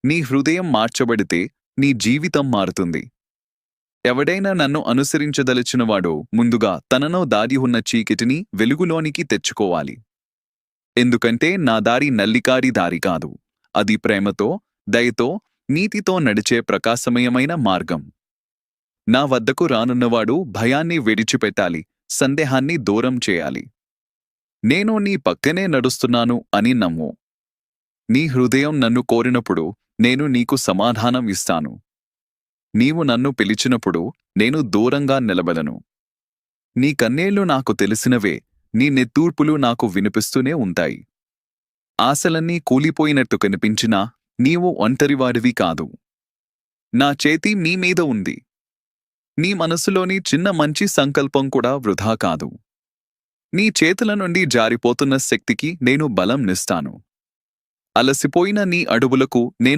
నీ హృదయం మార్చబడితే నీ జీవితం మారుతుంది. ఎవడైనా నన్ను అనుసరించదలిచినవాడో ముందుగా తనలో దారి ఉన్న చీకటిని వెలుగులోనికి తెచ్చుకోవాలి. ఎందుకంటే నా దారి నల్లికాడి దారి కాదు, అది ప్రేమతో, దయతో, నీతితో నడిచే ప్రకాశమయమైన మార్గం. నా వద్దకు రానున్నవాడు భయాన్ని విడిచిపెట్టాలి, సందేహాన్ని దూరం చేయాలి. నేను నీ పక్కనే నడుస్తున్నాను అని నమ్ము. నీ హృదయం నన్ను కోరినప్పుడు నేను నీకు సమాధానం ఇస్తాను. నీవు నన్ను పిలిచినప్పుడు నేను దూరంగా నిలబడను. నీ కన్నేళ్లు నాకు తెలిసినవే, నీ నెత్తూర్పులు నాకు వినిపిస్తూనే ఉంటాయి. ఆశలన్నీ కూలిపోయినట్టు కనిపించినా నీవు ఒంటరివాడివి కాదు. నా చేతి నీ మీద ఉంది. నీ మనసులోని చిన్న మంచి సంకల్పం కూడా వృధా కాదు. నీ చేతుల నుండి జారిపోతున్న శక్తికి నేను బలం నిస్తాను. అలసిపోయిన నీ అడుగులకు నేను